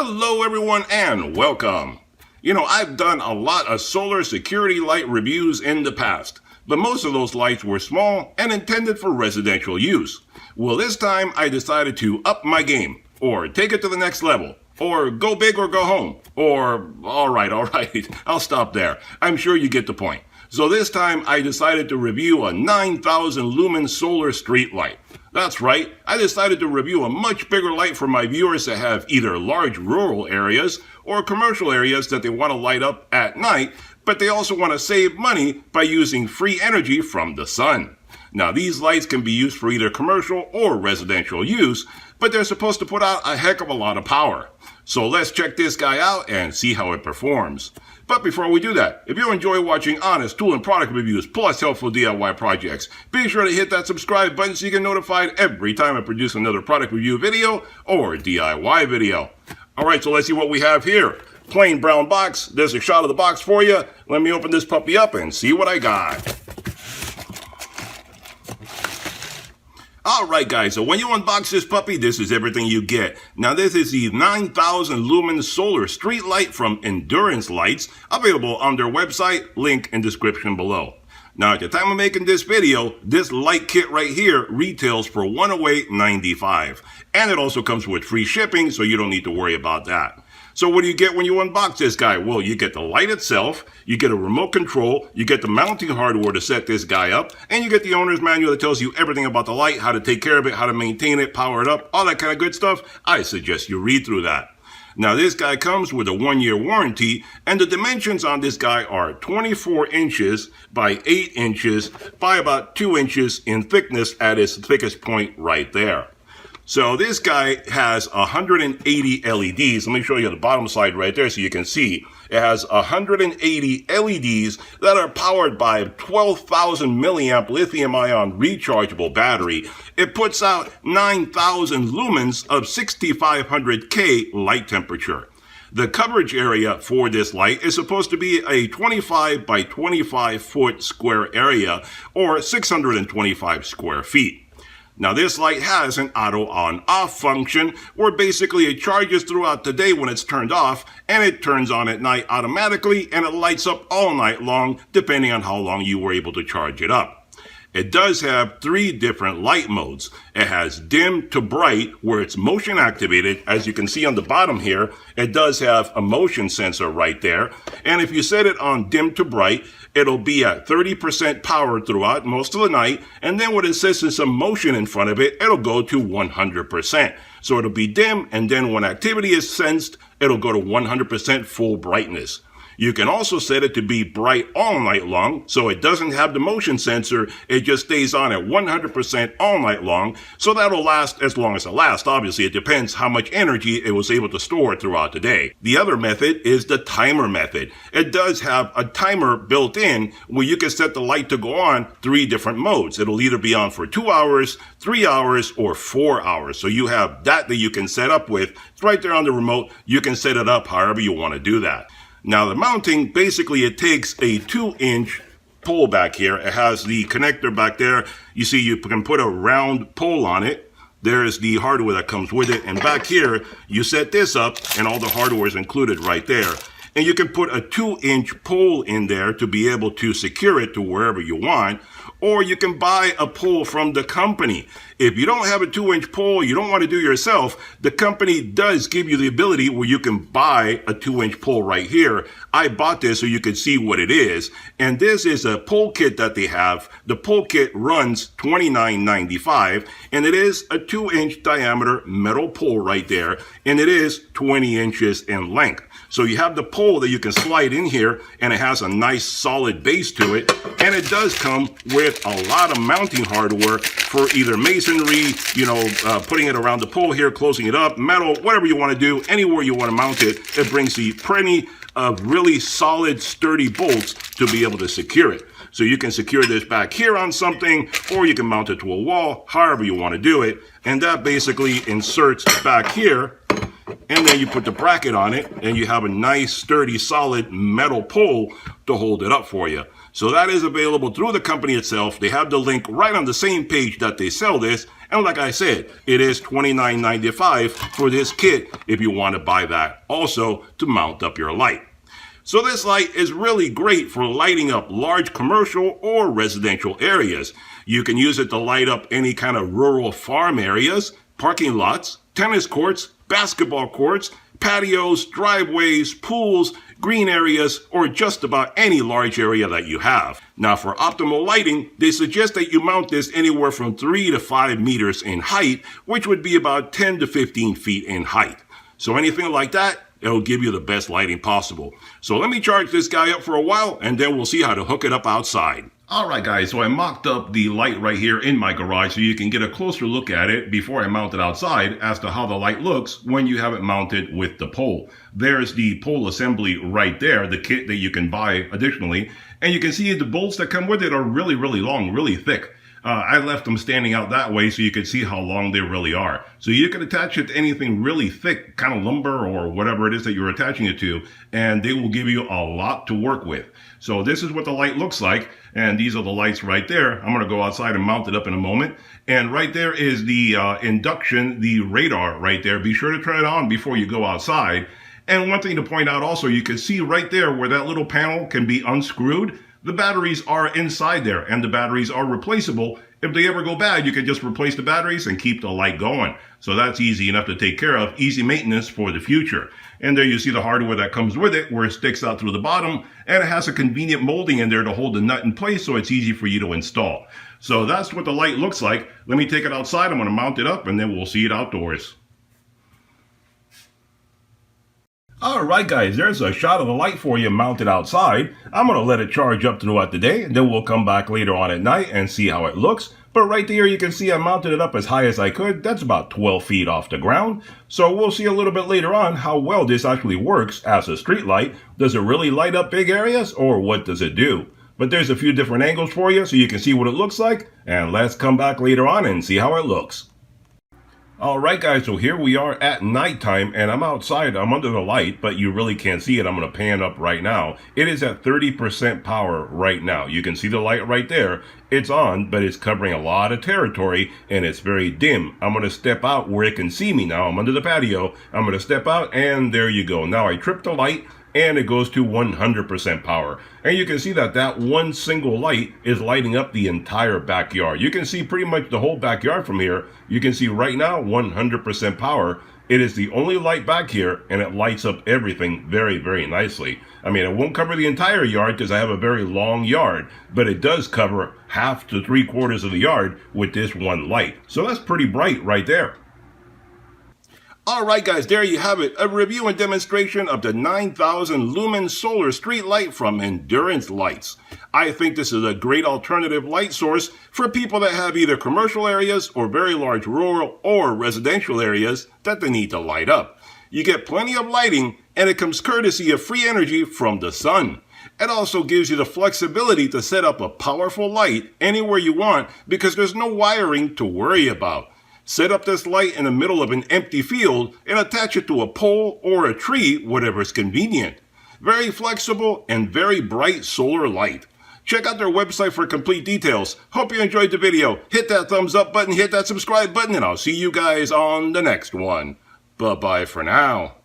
Hello everyone and welcome. I've done a lot of solar security light reviews in the past, but most of those lights were small and intended for residential use. Well, this time I decided to up my game, or take it to the next level, or go big or go home, or alright, I'll stop there. I'm sure you get the point. So this time I decided to review a 9,000 lumen solar street light. That's right, I decided to review a much bigger light for my viewers that have either large rural areas or commercial areas that they want to light up at night, but they also want to save money by using free energy from the sun. Now these lights can be used for either commercial or residential use, but they're supposed to put out a heck of a lot of power. So let's check this guy out and see how it performs. But before we do that, if you enjoy watching honest tool and product reviews plus helpful DIY projects, be sure to hit that subscribe button so you get notified every time I produce another product review video or DIY video. Alright, so let's see what we have here. Plain brown box. There's a shot of the box for you. Let me open this puppy up and see what I got. Alright guys, so when you unbox this puppy, this is everything you get. Now this is the 9,000 lumen solar street light from Endurance Lights, available on their website, link in description below. Now at the time of making this video, this light kit right here retails for $108.95. And it also comes with free shipping, so you don't need to worry about that. So what do you get when you unbox this guy? Well, you get the light itself, you get a remote control, you get the mounting hardware to set this guy up, and you get the owner's manual that tells you everything about the light, how to take care of it, how to maintain it, power it up, all that kind of good stuff. I suggest you read through that. Now this guy comes with a 1-year warranty, and the dimensions on this guy are 24 inches by 8 inches by about 2 inches in thickness at its thickest point right there. So this guy has 180 LEDs. Let me show you the bottom side right there so you can see. It has 180 LEDs that are powered by a 12,000 milliamp lithium ion rechargeable battery. It puts out 9,000 lumens of 6,500K light temperature. The coverage area for this light is supposed to be a 25 by 25 foot square area, or 625 square feet. Now this light has an auto on-off function where basically it charges throughout the day when it's turned off, and it turns on at night automatically, and it lights up all night long depending on how long you were able to charge it up. It does have 3 different light modes. It has dim to bright, where it's motion activated. As you can see on the bottom here, it does have a motion sensor right there. And if you set it on dim to bright, it'll be at 30% power throughout most of the night. And then when it senses some motion in front of it, it'll go to 100%. So it'll be dim, and then when activity is sensed, it'll go to 100% full brightness. You can also set it to be bright all night long, so it doesn't have the motion sensor. It just stays on at 100% all night long, so that'll last as long as it lasts. Obviously, it depends how much energy it was able to store throughout the day. The other method is the timer method. It does have a timer built in where you can set the light to go on 3 different modes. It'll either be on for 2 hours, 3 hours, or 4 hours. So you have that you can set up with. It's right there on the remote. You can set it up however you want to do that. Now the mounting, basically it takes a 2-inch pole back here. It has the connector back there. You see you can put a round pole on it. There's the hardware that comes with it. And back here, you set this up and all the hardware is included right there. And you can put a 2-inch pole in there to be able to secure it to wherever you want. Or you can buy a pole from the company. If you don't have a 2-inch pole, you don't want to do it yourself, the company does give you the ability where you can buy a 2-inch pole right here. I bought this so you can see what it is. And this is a pole kit that they have. The pole kit runs $29.95, and it is a 2-inch diameter metal pole right there, and it is 20 inches in length. So you have the pole that you can slide in here, and it has a nice solid base to it, and it does come with a lot of mounting hardware for either masonry, putting it around the pole here, closing it up, metal, whatever you want to do, anywhere you want to mount it. It brings you plenty of really solid, sturdy bolts to be able to secure it. So you can secure this back here on something, or you can mount it to a wall, however you want to do it. And that basically inserts back here, and then you put the bracket on it, and you have a nice, sturdy, solid metal pole to hold it up for you. So that is available through the company itself. They have the link right on the same page that they sell this. And like I said, it is $29.95 for this kit if you want to buy that also to mount up your light. So this light is really great for lighting up large commercial or residential areas. You can use it to light up any kind of rural farm areas, parking lots, tennis courts, basketball courts, patios, driveways, pools, green areas, or just about any large area that you have. Now for optimal lighting, they suggest that you mount this anywhere from 3 to 5 meters in height, which would be about 10 to 15 feet in height. So anything like that, it'll give you the best lighting possible. So let me charge this guy up for a while, and then we'll see how to hook it up outside. Alright guys, so I mocked up the light right here in my garage so you can get a closer look at it before I mount it outside as to how the light looks when you have it mounted with the pole. There's the pole assembly right there, the kit that you can buy additionally, and you can see the bolts that come with it are really long, really thick. I left them standing out that way so you can see how long they really are. So you can attach it to anything really thick, kind of lumber or whatever it is that you're attaching it to, and they will give you a lot to work with. So this is what the light looks like, and these are the lights right there. I'm going to go outside and mount it up in a moment. And right there is the induction, the radar right there. Be sure to turn it on before you go outside. And one thing to point out also, you can see right there where that little panel can be unscrewed. The batteries are inside there, and the batteries are replaceable. If they ever go bad, you can just replace the batteries and keep the light going. So that's easy enough to take care of, easy maintenance for the future. And there you see the hardware that comes with it, where it sticks out through the bottom, and it has a convenient molding in there to hold the nut in place so it's easy for you to install. So that's what the light looks like. Let me take it outside. I'm going to mount it up, and then we'll see it outdoors. Alright guys, there's a shot of the light for you mounted outside. I'm going to let it charge up throughout the day, and then we'll come back later on at night and see how it looks. But right there you can see I mounted it up as high as I could. That's about 12 feet off the ground. So we'll see a little bit later on how well this actually works as a street light. Does it really light up big areas, or what does it do? But there's a few different angles for you so you can see what it looks like. And let's come back later on and see how it looks. Alright guys, so here we are at nighttime, and I'm outside, I'm under the light, but you really can't see it. I'm going to pan up right now. It is at 30% power right now. You can see the light right there. It's on, but it's covering a lot of territory, and it's very dim. I'm going to step out where it can see me now. I'm under the patio. I'm going to step out, and there you go. Now I tripped the light, and it goes to 100% power. And you can see that that one single light is lighting up the entire backyard. You can see pretty much the whole backyard from here. You can see right now 100% power. It is the only light back here, and it lights up everything very nicely. I mean, it won't cover the entire yard because I have a very long yard, but it does cover half to 3/4 of the yard with this one light. So that's pretty bright right there. Alright guys, there you have it, a review and demonstration of the 9000 lumen solar street light from Endurance Lights. I think this is a great alternative light source for people that have either commercial areas or very large rural or residential areas that they need to light up. You get plenty of lighting, and it comes courtesy of free energy from the sun. It also gives you the flexibility to set up a powerful light anywhere you want because there's no wiring to worry about. Set up this light in the middle of an empty field and attach it to a pole or a tree, whatever is convenient. Very flexible and very bright solar light. Check out their website for complete details. Hope you enjoyed the video. Hit that thumbs up button, hit that subscribe button, and I'll see you guys on the next one. Bye-bye for now.